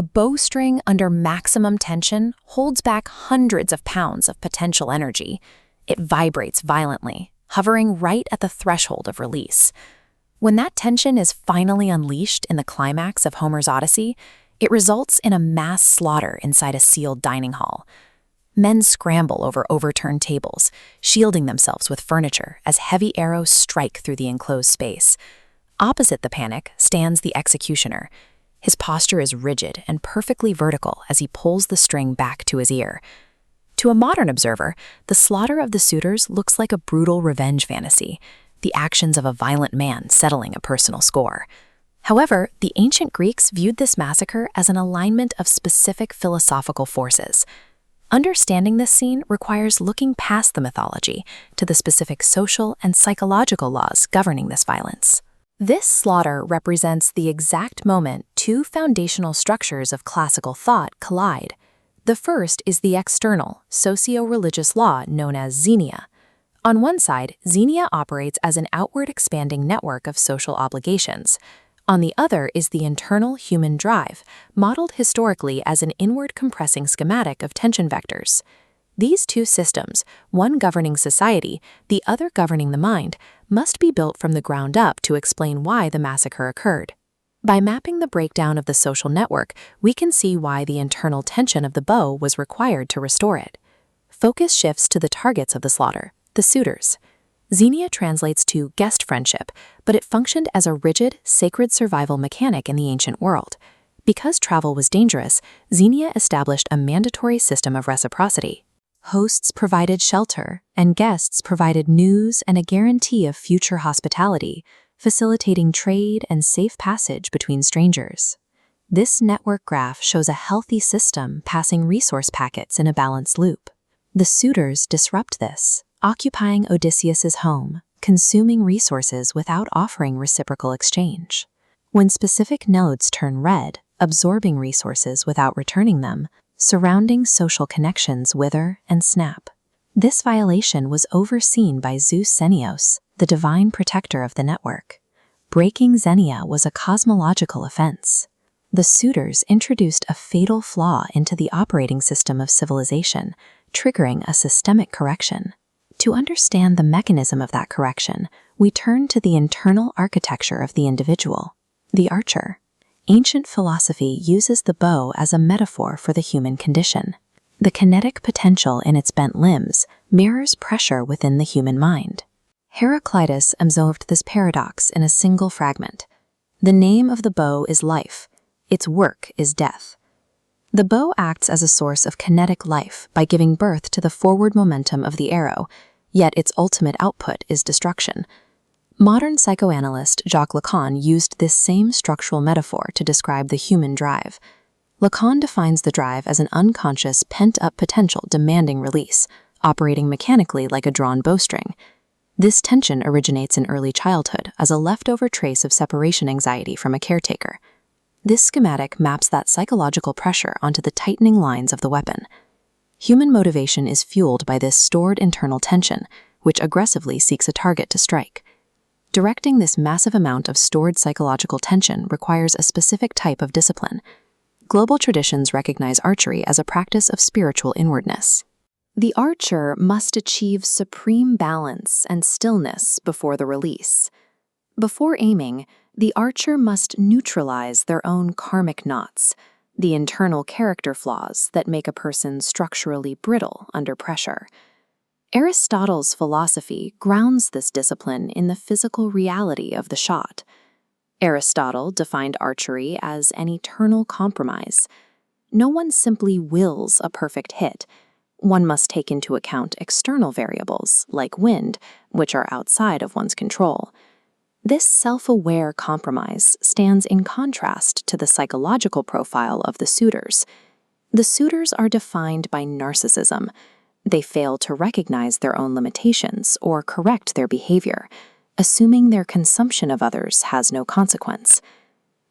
A bowstring under maximum tension holds back hundreds of pounds of potential energy. It vibrates violently, hovering right at the threshold of release. When that tension is finally unleashed in the climax of Homer's Odyssey, it results in a mass slaughter inside a sealed dining hall. Men scramble over overturned tables, shielding themselves with furniture as heavy arrows strike through the enclosed space. Opposite the panic stands the executioner. His posture is rigid and perfectly vertical as he pulls the string back to his ear. To a modern observer, the slaughter of the suitors looks like a brutal revenge fantasy, the actions of a violent man settling a personal score. However, the ancient Greeks viewed this massacre as an alignment of specific philosophical forces. Understanding this scene requires looking past the mythology to the specific social and psychological laws governing this violence. This slaughter represents the exact moment two foundational structures of classical thought collide. The first is the external, socio-religious law known as xenia. On one side, xenia operates as an outward expanding network of social obligations. On the other is the internal human drive, modeled historically as an inward compressing schematic of tension vectors. These two systems, one governing society, the other governing the mind, must be built from the ground up to explain why the massacre occurred. By mapping the breakdown of the social network, we can see why the internal tension of the bow was required to restore it. Focus shifts to the targets of the slaughter, the suitors. Xenia translates to guest friendship, but it functioned as a rigid, sacred survival mechanic in the ancient world. Because travel was dangerous, Xenia established a mandatory system of reciprocity. Hosts provided shelter, and guests provided news and a guarantee of future hospitality, facilitating trade and safe passage between strangers. This network graph shows a healthy system passing resource packets in a balanced loop. The suitors disrupt this, occupying Odysseus's home, consuming resources without offering reciprocal exchange. When specific nodes turn red, absorbing resources without returning them, surrounding social connections wither and snap. This violation was overseen by Zeus Xenios, the divine protector of the network. Breaking Xenia was a cosmological offense. The suitors introduced a fatal flaw into the operating system of civilization, triggering a systemic correction. To understand the mechanism of that correction, we turn to the internal architecture of the individual, the archer. Ancient philosophy uses the bow as a metaphor for the human condition. The kinetic potential in its bent limbs mirrors pressure within the human mind. Heraclitus observed this paradox in a single fragment. The name of the bow is life. Its work is death. The bow acts as a source of kinetic life by giving birth to the forward momentum of the arrow, yet its ultimate output is destruction. Modern psychoanalyst Jacques Lacan used this same structural metaphor to describe the human drive. Lacan defines the drive as an unconscious, pent-up potential demanding release, operating mechanically like a drawn bowstring. This tension originates in early childhood as a leftover trace of separation anxiety from a caretaker. This schematic maps that psychological pressure onto the tightening lines of the weapon. Human motivation is fueled by this stored internal tension, which aggressively seeks a target to strike. Directing this massive amount of stored psychological tension requires a specific type of discipline. Global traditions recognize archery as a practice of spiritual inwardness. The archer must achieve supreme balance and stillness before the release. Before aiming, the archer must neutralize their own karmic knots, the internal character flaws that make a person structurally brittle under pressure. Aristotle's philosophy grounds this discipline in the physical reality of the shot. Aristotle defined archery as an eternal compromise. No one simply wills a perfect hit. One must take into account external variables, like wind, which are outside of one's control. This self-aware compromise stands in contrast to the psychological profile of the suitors. The suitors are defined by narcissism. They fail to recognize their own limitations or correct their behavior, assuming their consumption of others has no consequence.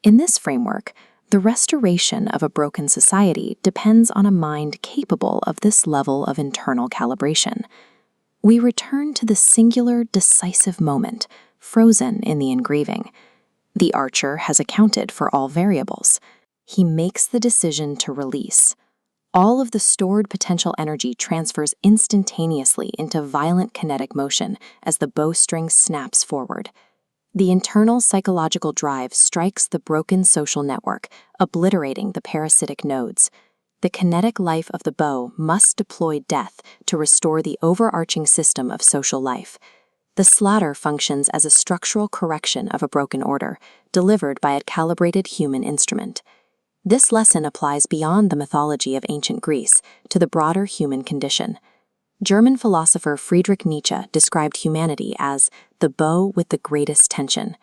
In this framework, the restoration of a broken society depends on a mind capable of this level of internal calibration. We return to the singular, decisive moment, frozen in the engraving. The archer has accounted for all variables. he makes the decision to release. All of the stored potential energy transfers instantaneously into violent kinetic motion as the bowstring snaps forward. The internal psychological drive strikes the broken social network, obliterating the parasitic nodes. The kinetic life of the bow must deploy death to restore the overarching system of social life. The slaughter functions as a structural correction of a broken order, delivered by a calibrated human instrument. This lesson applies beyond the mythology of ancient Greece to the broader human condition. German philosopher Friedrich Nietzsche described humanity as the bow with the greatest tension.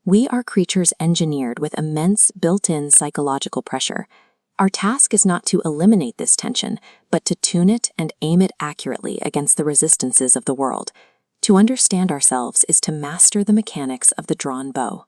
We are creatures engineered with immense built-in psychological pressure. Our task is not to eliminate this tension, but to tune it and aim it accurately against the resistances of the world. To understand ourselves is to master the mechanics of the drawn bow.